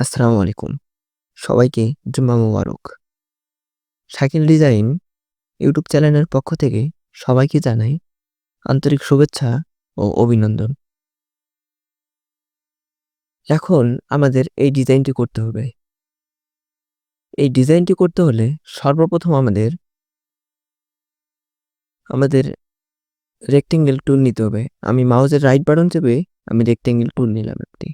আসসালামু আলাইকুম। সবাইকে জুম্মা মোবারক। শাকিল ডিজাইন ইউটিউব চ্যানেলের পক্ষ থেকে সবাইকে জানাই আন্তরিক শুভেচ্ছা ও অভিনন্দন। এখন আমাদের এই ডিজাইনটি করতে হবে। এই ডিজাইনটি করতে হলে সর্বপ্রথম আমাদের রেক্টেঙ্গেল টুল নিতে হবে। আমি মাউসের রাইট বাটন চেপে আমি রেক্টেঙ্গেল টুল নিলাম একটি।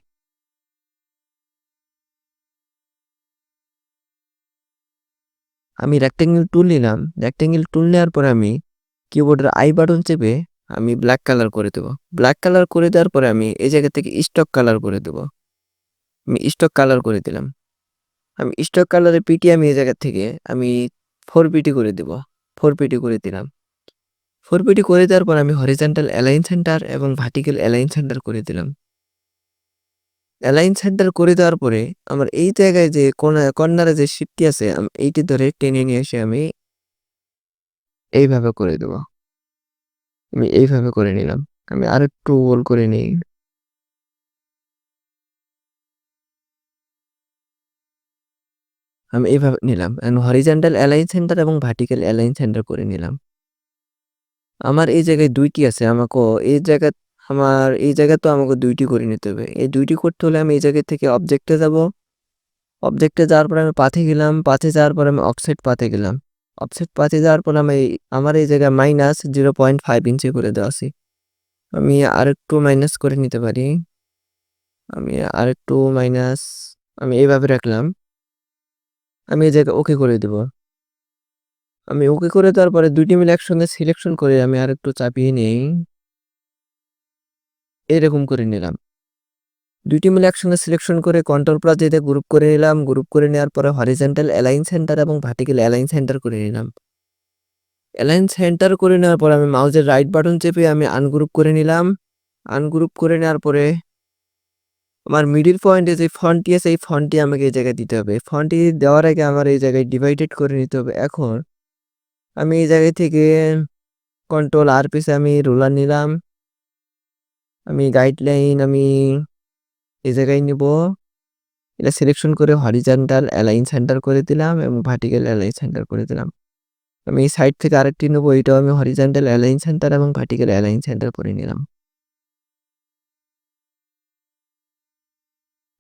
আমি রেক্টেঙ্গেল টুল নিলাম। রেক্টেঙ্গেল টুল নেওয়ার পরে আমি কিবোর্ডের আই বাটন চেপে আমি ব্লাক কালার করে দেব। ব্লাক কালার করে দেওয়ার পরে আমি এই জায়গা থেকে স্টক কালার করে দেব। আমি স্টক কালার করে দিলাম। আমি স্টক কালারের পিটি আমি এই জায়গা থেকে আমি 4 পিটি করে দেব। 4 পিটি করে দিলাম। 4 পিটি করে দেওয়ার পর আমি হরিজন্টাল অ্যালাইন সেন্টার এবং ভার্টিক্যাল অ্যালাইন সেন্টার করে দিলাম। অ্যালাইন সেন্টার করে দেওয়ার পরে আমার এই জায়গায় যে কর্নারে যে শিপটি আছে এইটি ধরে টেনে নিয়ে এসে আমি এইভাবে করে দেব। আমি এইভাবে করে নিলাম। আমি আরেকটু গোল করে নিই। আমি এইভাবে নিলাম। হরিজন্টাল অ্যালাইন সেন্টার এবং ভার্টিক্যাল অ্যালাইন সেন্টার করে নিলাম। আমার এই জায়গায় ২ টি আছে। আমার এই জায়গায় তো আমাকে ২ টি করে নিতে হবে। এই ২ টি করতে হলে আমি এই জায়গা থেকে অবজেক্টে যাব। অবজেক্টে যাওয়ার পরে আমি পাথে গেলাম। পাথে যাওয়ার পরে আমি অফসেট পাথে গেলাম। অফসেট পাথে যাওয়ার পর আমার এই জায়গায় -0.5 ইঞ্চি করে দেওয়া আছে। আমি আরেকটু মাইনাস করে নিতে পারি। আমি আরেকটু মাইনাস আমি এইভাবে রাখলাম। আমি এই জায়গায় ওকে করে দেব। আমি ওকে করে দেওয়ার পরে ২ টি মিলে একসঙ্গে সিলেকশন করে আমি আরেকটু চাপিয়ে নেই। এরকম করে নিলাম। ২ টি মিলে একসঙ্গে সিলেকশন করে কন্ট্রোল প্লাস দিয়ে গ্রুপ করে নিলাম। গ্রুপ করে নেওয়ার পরে হরিজন্টাল অ্যালাইন সেন্টার এবং ভার্টিক্যাল অ্যালাইন সেন্টার করে নিলাম। অ্যালাইন সেন্টার করে নেওয়ার পরে আমি মাউসের রাইট বাটন চেপে আমি আনগ্রুপ করে নিলাম। আনগ্রুপ করে নেওয়ার পরে আমার মিডল পয়েন্টে যে ফন্টটি আছে এই ফন্টটি আমাকে এই জায়গায় দিতে হবে। ফন্টটি দেওয়ার আগে আমার এই জায়গায় ডিভাইডেড করে নিতে হবে। এখন আমি এই জায়গা থেকে কন্ট্রোল আর প্রেসে আমি রুলার নিলাম। আমি গাইডলাইন এই জায়গায় নিব। এটা সিলেকশন করে হরিজন্টাল অ্যালাইন সেন্টার করে দিলাম এবং ভার্টিক্যাল অ্যালাইন সেন্টার করে দিলাম। আমি এই সাইড থেকে আরেকটি নেব। এটাও আমি হরিজন্টাল অ্যালাইন সেন্টার এবং ভার্টিক্যাল অ্যালাইন সেন্টার করে নিলাম।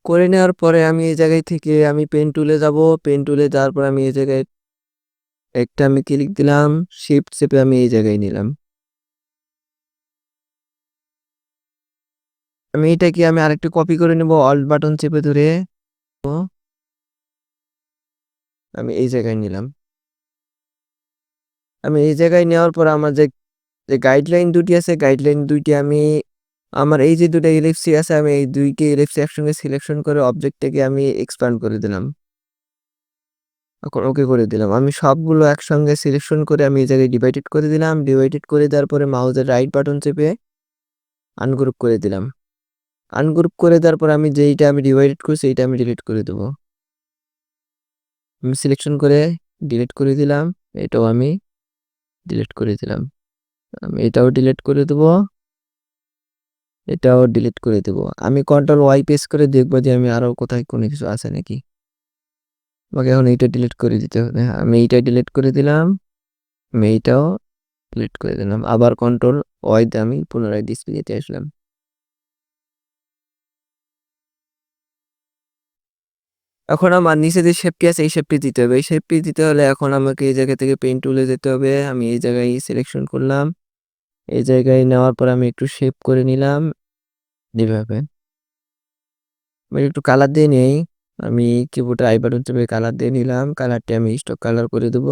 করে নেওয়ার পরে আমি এই জায়গায় থেকে আমি পেন টুলে যাব। পেন টুলে যাওয়ার পর আমি এই জায়গায় একটা আমি ক্লিক দিলাম। শিফট চেপে আমি এই জায়গায় নিলাম। আমি আরেকটু কপি করে নেব অল্ট বাটন চেপে ধরে। আমি এই জায়গায় নিলাম। আমি এই জায়গায় নেওয়ার পর আমার যে গাইডলাইন দুটি আছে গাইডলাইন দুইটি আমার এই যে ২ টা ইলিপসি আছে আমি এই ২ টি ইলিপসি একসঙ্গে সিলেকশন করে অবজেক্টটাকে আমি এক্সপ্যান্ড করে দিলাম। এখন ওকে করে দিলাম। আমি সবগুলো একসঙ্গে সিলেকশন করে আমি এই জায়গায় ডিভাইডেড করে দিলাম। ডিভাইডেড করে দেওয়ার পরে মাউসের রাইট বাটন চেপে আনগ্রুপ করে দিলাম। আনগ্রুপ করে দেওয়ার পর আমি যেইটা আমি ডিভাইডেড করছি এইটা আমি ডিলিট করে দেব। আমি সিলেকশন করে ডিলিট করে দিলাম। এটাও আমি ডিলিট করে দিলাম। আমি এটাও ডিলিট করে দেব। এটাও ডিলিট করে দেব। আমি কন্ট্রোল ওয়াই প্রেস করে দেখব যে আমি আরো কোথায় কোনো কিছু আছে নাকি। আমাকে এখন এইটা ডিলিট করে দিতে হবে। আমি এইটা ডিলিট করে দিলাম। আমি এইটাও ডিলিট করে দিলাম। আবার কন্ট্রোল ওয়াই দিয়ে আমি পুনরায় ডিসপ্লেতে আসলাম। এখন আমার নিচে যে শেপটি আছে এই শেপটি দিতে হবে। এই শেপটি দিতে হলে এখন আমাকে এই জায়গা থেকে পেন টুলে যেতে হবে। আমি এই জায়গায় সিলেকশন করলাম। এই জায়গায় নেওয়ার পর আমি একটু শেপ করে নিলাম। এভাবে। আমি একটু কালার দিয়ে নেই। আমি কিবোর্ডের আই বাটন চেপে কালার দিয়ে নিলাম। কালারটি আমি স্টক কালার করে দেব।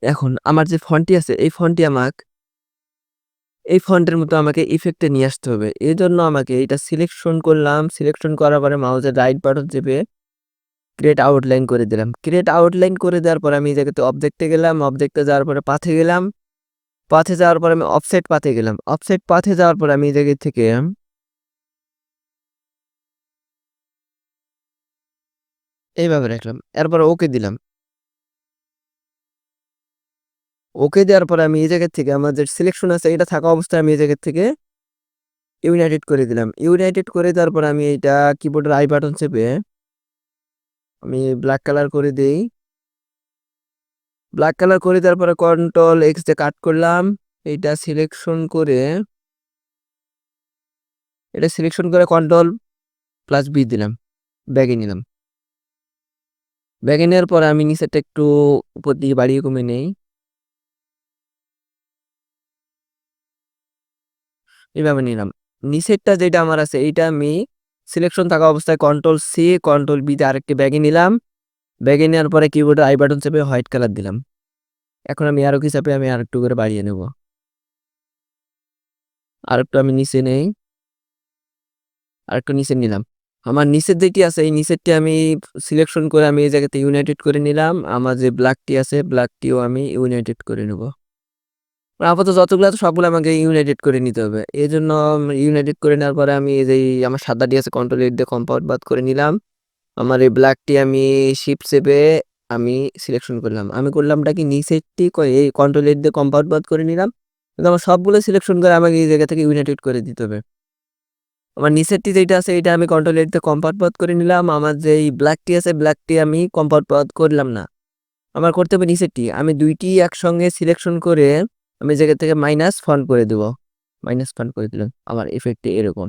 এখন আমার যে ফন্টটি আছে এই ফন্টের মতো আমাকে ইফেক্টে নিয়ে আসতে হবে। এজন্য আমাকে এটা সিলেকশন করলাম। সিলেকশন করার পরে মাউসের রাইট বাটন চেপে ক্রিয়েট আউটলাইন করে দিলাম। ক্রিয়েট আউটলাইন করে দেওয়ার পরে আমি এই জায়গাতে অবজেক্টে গেলাম। অবজেক্টে যাওয়ার পরে পাথে গেলাম। পাথে যাওয়ার পরে আমি অফসেট পাথে গেলাম। অফসেট পাথে যাওয়ার পরে আমি এই জায়গা থেকে এইভাবে রাখলাম। এরপরে ওকে দিলাম। ওকে দেওয়ার পরে আমি এই জায়গা থেকে আমার যে সিলেকশন আছে এটা থাকা অবস্থায় আমি এই জায়গা থেকে ইউনাইটেড করে দিলাম। ইউনাইটেড করে দেওয়ার পর আমি এইটা কিবোর্ডের আই বাটন চেপে আমি ব্ল্যাক কালার করে দেই। ব্ল্যাক কালার করে দেওয়ার পরে কন্ট্রোল এক্স দিয়ে কাট করলাম। এটা সিলেকশন করে কন্ট্রোল প্লাস বি দিলাম। ব্যাগে নিলাম। ব্যাগে নেওয়ার পরে আমি নিচেরটা একটু উপর দিকে বাড়িয়ে কমে নেই। এভাবে নিলাম। নিচেরটা যেটা আমার আছে এইটা আমি সিলেকশন থাকা অবস্থায় কন্ট্রোল সি কন্ট্রোল বি তে আরেকটি ব্যাগে নিলাম। ব্যাগে নেওয়ার পরে কিবোর্ডে আই বাটন চেপে হোয়াইট কালার দিলাম। এখন আমি আরো কি চাপে আমি আরেকটু করে বাড়িয়ে নেব। আরেকটু আমি নিচে নেই। আরেকটু নিচে নিলাম। আমার নিচের যেটি আছে এই নিচেরটি আমি সিলেকশন করে আমি এই জায়গাতে ইউনাইটেড করে নিলাম। আমার যে ব্ল্যাকটি আছে ব্ল্যাকটিও আমি ইউনাইটেড করে নেব। আপাতত যতগুলো আছে সবগুলো আমাকে ইউনাইটেড করে নিতে হবে। এজন্য ইউনাইটেড করে নেওয়ার পরে আমি এই যে আমার সাদাটি আছে কন্ট্রোল এর দিয়ে কম্পাউন্ড বাদ করে নিলাম। আমার এই ব্ল্যাকটি আমি শিফট চেপে আমি সিলেকশন করলাম। আমি করলামটা কি নিচেরটি এই কন্ট্রোল এর দিয়ে কম্পাউন্ড বাদ করে নিলাম। কিন্তু আমার সবগুলো সিলেকশন করে আমাকে এই জায়গা থেকে ইউনাইটেড করে দিতে হবে। আমার নিচেরটি যেটা আছে এটা আমি কন্ট্রোল এর দিয়ে কম্পাউন্ড বাদ করে নিলাম। আমার যে ব্ল্যাকটি আছে ব্ল্যাকটি আমি কম্পাউন্ড বাদ করলাম না। আমার করতে হবে নিচেরটি। আমি দুইটি একসঙ্গে সিলেকশন করে আমি জায়গা থেকে মাইনাস ফন্ট করে দেব। মাইনাস ফন্ট করে দিলাম। আমার ইফেক্টটি এরকম।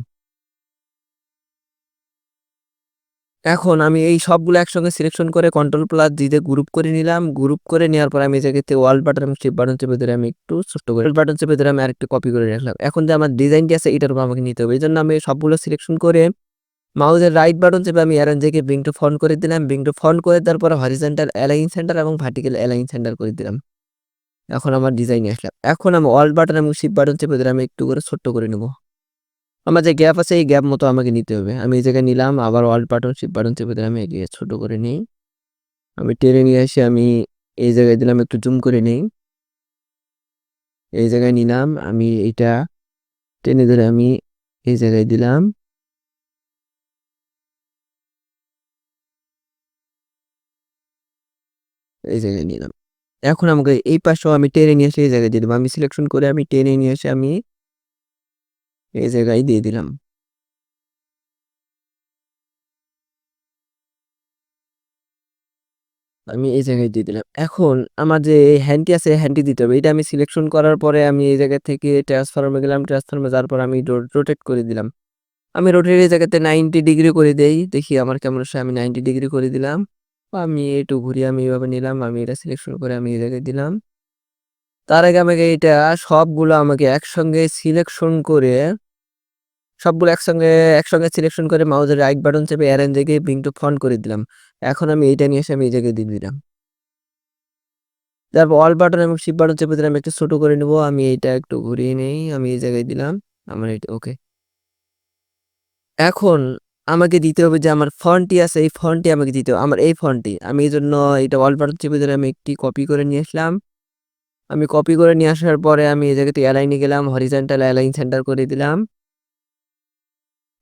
এখন আমি এই সবগুলো একসঙ্গে সিলেকশন করে কন্ট্রোল প্লাস জি দিয়ে গ্রুপ করে নিলাম। গ্রুপ করে নেওয়ার পর আমি এই জায়গাতে ওয়াল্ট বাটন এবং শিফট বাটন চেপে ধরে আমি একটু ছোট্ট করে বাটন চেপে ধরে আমি আরেকটু কপি করে রাখলাম। এখন যে আমার ডিজাইনটি আছে এটার উপর আমাকে নিতে হবে। এইজন্য আমি সবগুলো সিলেকশন করে মাউসের রাইট বাটন চেপে আমি অ্যারেঞ্জ থেকে ব্রিং টু ফ্রন্ট করে দিলাম। ব্রিং টু ফ্রন্ট করে দেওয়ার পরে হরিজন্টাল অ্যালাইন সেন্টার এবং ভার্টিক্যাল অ্যালাইন সেন্টার করে দিলাম। এখন আমার ডিজাইনে আসলাম। এখন আমি অল্ট বাটন এবং শিফট বাটন চেপে ধরে আমি একটু করে ছোট্ট করে নেব। আমার যে গ্যাপ আছে এই গ্যাপ মতো আমাকে নিতে হবে। আমি এই জায়গায় নিলাম আবার অল্ট বাটন শিফট বাটন চেপে ধরে আমি এগিয়ে ছোট করে নিই। আমি টেনে নিয়ে এসে আমি এই জায়গায় দিলাম একটু জুম করে নেই। এই জায়গায় নিলাম আমি এইটা টেনে ধরে আমি এই জায়গায় দিলাম। এই জায়গায় নিলাম। এখন আমাকে এই পাশেও আমি টেনে নিয়ে এসে এই জায়গায় দিয়ে দেবো। আমি সিলেকশন করে আমি টেনে নিয়ে এসে আমি এই জায়গায় দিয়ে দিলাম। আমি এই জায়গায় দিয়ে দিলাম। এখন আমার যে হ্যান্ডটি আছে হ্যান্ডটি দিতে হবে। এটা আমি সিলেকশন করার পরে আমি এই জায়গা থেকে ট্রান্সফর্মে গেলাম। ট্রান্সফর্মে যাওয়ার পর আমি রোটেট করে দিলাম। আমি রোটেট এই জায়গাতে 90 ডিগ্রি করে দেই। দেখি আমার কেমন আসে। আমি 90 ডিগ্রি করে দিলাম। আমি একটু ঘুরিয়ে আমি এভাবে নিলাম। আমি এটা সিলেকশন করে আমি এই জায়গায় দিলাম। তার আগে আমাকে এটা সবগুলো আমাকে একসঙ্গে সিলেকশন করে সবগুলো একসঙ্গে সিলেকশন করে মাউসের রাইট বাটন চেপে অ্যারেঞ্জ থেকে ব্রিং টু ফ্রন্ট করে দিলাম। এখন আমি এইটা নিয়ে এসে আমি এই জায়গায় দিয়ে দিলাম। তারপর অল বাটন এবং শিফট বাটন চেপে দিলাম একটু ছোট করে নেব। আমি এইটা একটু ঘুরিয়ে নেই। আমি এই জায়গায় দিলাম। আমার এটা ওকে। এখন আমাকে দিতে হবে যে আমার ফন্টটি আছে এই ফন্টটি আমাকে দিতে হবে। আমার এই ফন্টটি আমি এই জন্য এটা অল বাটন চেপে ধরে আমি একটি কপি করে নিয়ে আসলাম। আমি কপি করে নিয়ে আসার পরে আমি এই জায়গাতে অ্যালাইনে গেলাম। হরিজন্টাল অ্যালাইন সেন্টার করে দিলাম।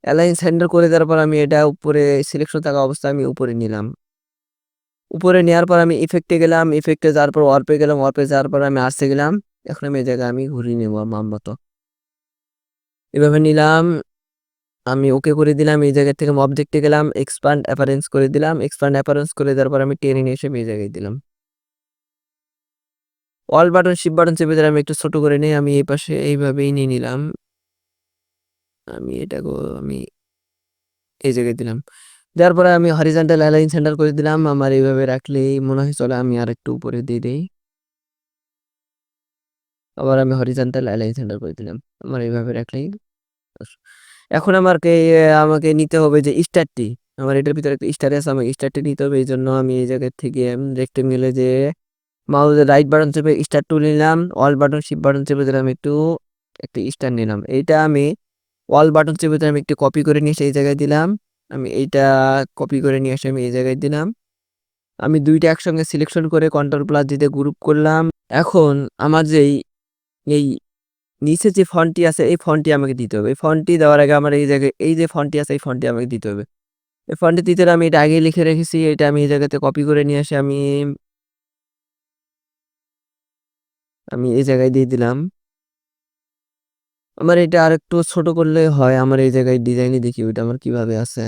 অ্যালাইন সেন্টার করে দেওয়ার পর আমি এটা উপরে সিলেকশন থাকা অবস্থায় আমি উপরে নিলাম। উপরে নেওয়ার পর আমি ইফেক্টে গেলাম। ইফেক্টে যাওয়ার পর ওয়ার্পে গেলাম। ওয়ার্পে যাওয়ার পর আমি আসতে গেলাম। এখন আমি এই জায়গায় আমি ঘুরিয়ে নেব আমার মতো। এভাবে নিলাম। আমি ওকে করে দিলাম। এই জায়গা থেকে অবজেক্টে গেলাম। এক্সপান্ড অ্যাপারেন্স করে দিলাম। এক্সপান্ড অ্যাপারেন্স করে দেওয়ার পর আমি টেনে নিয়ে এসে আমি এই জায়গায় দিলাম। অল বাটন শিফট বাটন চেপে দিলাম একটু ছোট করে নিয়ে আমি এই পাশে এইভাবেই নিয়ে নিলাম। আমি এটাকে আমি এই জায়গায় দিলাম। দেওয়ার পরে আমি হরিজন্টাল অ্যালাইন সেন্টার করে দিলাম। আমার এইভাবে রাখলেই মনে হয় চলে। আমি আরেকটু উপরে দিয়ে দেই। আবার আমি হরিজন্টাল অ্যালাইন সেন্টার করে দিলাম। আমার এইভাবে রাখলেই এখন আমাকে নিতে হবে যে স্টারটি। আমার এটার ভিতরে একটা স্টার আছে। আমাকে স্টারটি নিতে হবে। এইজন্য আমি এই জায়গা থেকে রেক্টেঙ্গেলে যে মাউসের রাইট বাটন চেপে স্টার টুল নিলাম। অল বাটন শিফট বাটন চেপে দিলাম একটু একটা স্টার নিলাম। এইটা আমি অল বাটন চেপে দিলাম একটু কপি করে নিয়ে এসে এই জায়গায় দিলাম। আমি এইটা কপি করে নিয়ে এসে আমি এই জায়গায় দিলাম। আমি দুইটা একসঙ্গে সিলেকশন করে কন্ট্রোল প্লাস দিতে গ্রুপ করলাম। এখন আমার যেই এই নিচে যে ফন্টটি আছে এই ফন্টটি আমাকে দিতে হবে। এই ফন্টটি দেওয়ার আগে আমার এই জায়গায় এই যে ফন্টটি আছে এই ফন্টটি আমাকে দিতে হবে। এই ফন্টটি দিতে হলে আমি এটা আগে লিখে রেখেছি। এটা আমি এই জায়গাতে কপি করে নিয়ে এসে আমি এই জায়গায় দিয়ে দিলাম। আমার এটা আরেকটু ছোট করলে হয়। আমার এই জায়গায় ডিজাইনে দেখি ওইটা আমার কিভাবে আছে।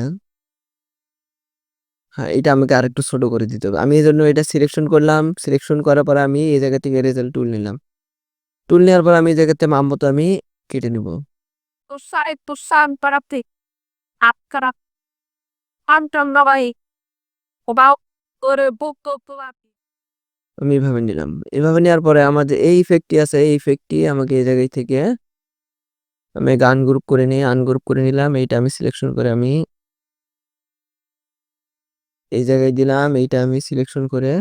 হ্যাঁ, এটা আমাকে আরেকটু ছোট করে দিতে হবে। আমি এজন্য এটা সিলেকশন করলাম। সিলেকশন করার পরে আমি এই জায়গা থেকে এরেজার টুল নিলাম। টুল নেওয়ার পর আমি এই জায়গাতে মাপ মতো আমি কেটে নিব। Usar itu samparati akara antamnavai obao করে বুক লাপি আমি এভাবে নিলাম। এভাবে নেওয়ার পরে আমার যে এই ইফেক্টটি আছে, এই ইফেক্টটি আমাকে এই জায়গায় থেকে আমি আনগ্রুপ করে নিয়ে আনগ্রুপ করে নিলাম। এইটা আমি সিলেকশন করে আমি এই জায়গায় দিলাম। এইটা আমি সিলেকশন করে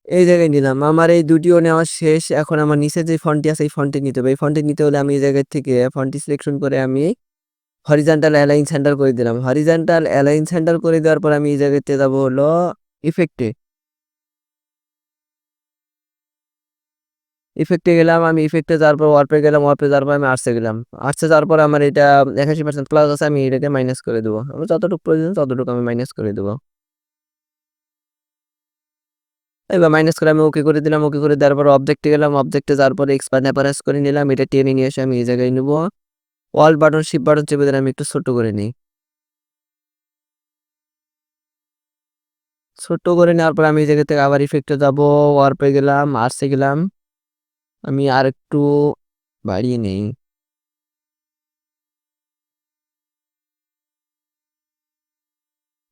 এই জায়গায় নিলাম। আমার এই দুটিও নেওয়া শেষ। এখন আমার নিচে যে ফন্টটি আছে এই ফন্টটি নিতে হবে। এই ফন্টটি নিতে হলে আমি এই জায়গা থেকে ফন্টটি সিলেকশন করে আমি হরিজন্টাল অ্যালাইন সেন্টার করে দিলাম। হরিজন্টাল অ্যালাইন সেন্টার করে দেওয়ার পর আমি এই জায়গাতে যাব হলো ইফেক্টে। ইফেক্টে গেলাম। আমি ইফেক্টে যাওয়ার পর ওয়ার্পে গেলাম। ওয়ার্পে যাওয়ার পর আমি আর্টসে গেলাম। আর্টসে যাওয়ার পর আমার এটা 81% প্লাস আছে। আমি এটাকে মাইনাস করে দেবো। আমার যতটুকু প্রয়োজন ততটুকু আমি মাইনাস করে দেবো। এবার মাইনাস করে আমি ওকে করে দিলাম। ওকে করে দেওয়ার পর অবজেক্টে গেলাম। অবজেক্টে যাওয়ার পরে এক্সপ্যান্ড অ্যাপারেন্স করে নিলাম। এটা টেনে নিয়ে এসে আমি এই জায়গায় নেব। অল্ট বাটন শিফট বাটন চেপে দিলে আমি একটু ছোট করে নিই। ছোট করে নেওয়ার পর আমি এই জায়গা থেকে আবার ইফেক্টে যাব। ওয়ার্পে গেলাম, আর্টসে গেলাম। আমি আরেকটু বাড়িয়ে নেই।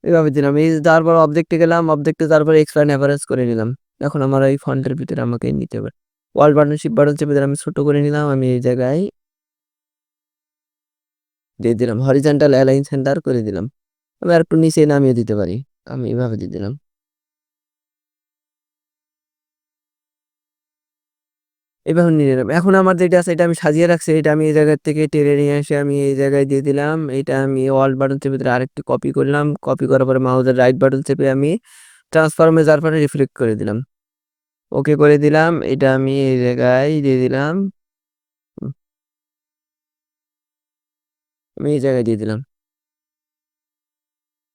এভাবে দিলাম। এই যাওয়ার পর অবজেক্টে গেলাম। অবজেক্টে যাওয়ার পর এক্সপ্যান্ড অ্যাপারেন্স করে নিলাম। এখন আমার এই ফন্টের ভিতরে আমাকে নিতে হবে। অল্ট বাটন শিফট বাটন চেপে দিলে আমি ছোট করে নিলাম। আমি এই জায়গায় দিয়ে দিলাম। হরিজন্টাল অ্যালাইন সেন্টার করে দিলাম। আমি আরেকটু নিচে নামিয়ে দিতে পারি। আমি এভাবে দিয়ে দিলাম। এভাবে নিয়ে নিলাম। এখন আমার যেটা আছে এটা আমি সাজিয়ে রাখছি। এটা আমি এই জায়গা থেকে টেনে নিয়ে এসে আমি এই জায়গায় দিয়ে দিলাম। এটা আমি অল্ট বাটন চেপে দিলে আরেকটু কপি করলাম। কপি করার পরে মাউসের রাইট বাটন চেপে আমি ট্রান্সফর্মে যাওয়ার পরে রিফ্লেক্ট করে দিলাম। ওকে করে দিলাম। এটা আমি এই জায়গায় দিয়ে দিলাম। হুম, আমি এই জায়গায় দিয়ে দিলাম।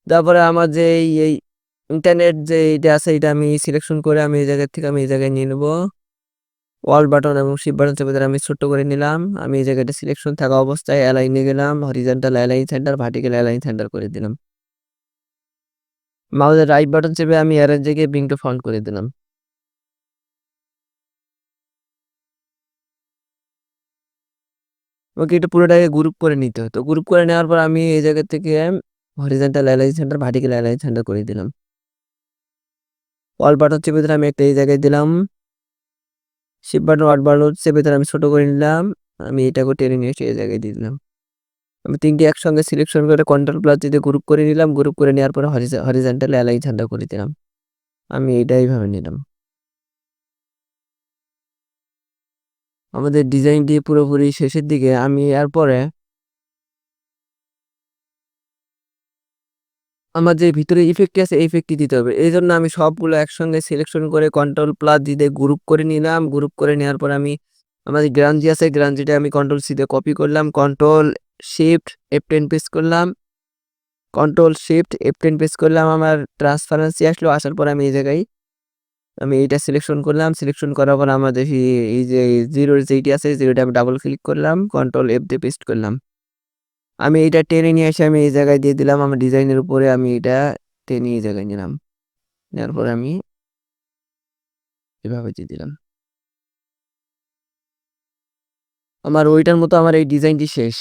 তারপরে আমার যে এই ইন্টারনেট যে এটা আছে এটা আমি সিলেকশন করে আমি এই জায়গা থেকে আমি এই জায়গায় নিয়ে নেবো। অল্ট বাটন এবং শিফট বাটন চেপে ধরে আমি ছোট্ট করে নিলাম। আমি এই জায়গাটা সিলেকশন থাকা অবস্থায় অ্যালাইনে গেলাম। Horizontal align centre, vertical align centre করে দিলাম। মাউসের রাইট বাটন চেপে আমি অ্যারেঞ্জে গিয়ে ব্রিং টু ফ্রন্ট করে দিলাম। ওকে এটা পুরোটাকে গ্রুপ করে নিতে হতো। গ্রুপ করে নেওয়ার পর আমি এই জায়গা থেকে horizontal align centre, vertical align centre করে দিলাম। অল্ট বাটন চেপে ধরে আমি একটা এই জায়গায় দিলাম। শিফট বাটন, অল্ট বাটন চেপে ধরে আমি ছোট করে নিলাম। আমি এটাকে টেনে নিয়ে এসে এই জায়গায় দিয়ে দিলাম। আমি ৩ টি একসঙ্গে সিলেকশন করে কন্ট্রোল প্লাস দিয়ে গ্রুপ করে নিলাম। গ্রুপ করে নেওয়ার পরে হরিজন্টাল অ্যালাইন সেন্টার করে দিলাম। আমি এটা এইভাবে নিলাম। আমাদের ডিজাইনটি পুরোপুরি শেষের দিকে। আমি এরপরে আমার যে ভিতরে ইফেক্টটি আছে এই ইফেক্টটি দিতে হবে। এইজন্য আমি সবগুলো একসঙ্গে সিলেকশন করে কন্ট্রোল প্লাস দিয়ে গ্রুপ করে নিলাম। গ্রুপ করে নেওয়ার পর আমি আমার যে গ্রাঞ্জি আছে গ্রাঞ্জিটা আমি কন্ট্রোল সি দিয়ে কপি করলাম। কন্ট্রোল শিফট F10 প্রেস করলাম। কন্ট্রোল শিফট F10 প্রেস করলাম। আমার ট্রান্সপারেন্সি আসলো। আসার পর আমি এই জায়গায় আমি এইটা সিলেকশন করলাম। সিলেকশন করার পর আমাদের এই যে জিরোর যেইটি আছে জিরোটা আমি ডাবল ক্লিক করলাম। কন্ট্রোল F দিয়ে পেস্ট করলাম। আমি এইটা টেনে নিয়ে এসে আমি এই জায়গায় দিয়ে দিলাম। আমার ডিজাইনের উপরে আমি এটা টেনে এই জায়গায় নিলাম। নেওয়ার পর আমি এভাবে দিয়ে দিলাম। আমার ওইটার মতো আমার এই ডিজাইনটি শেষ।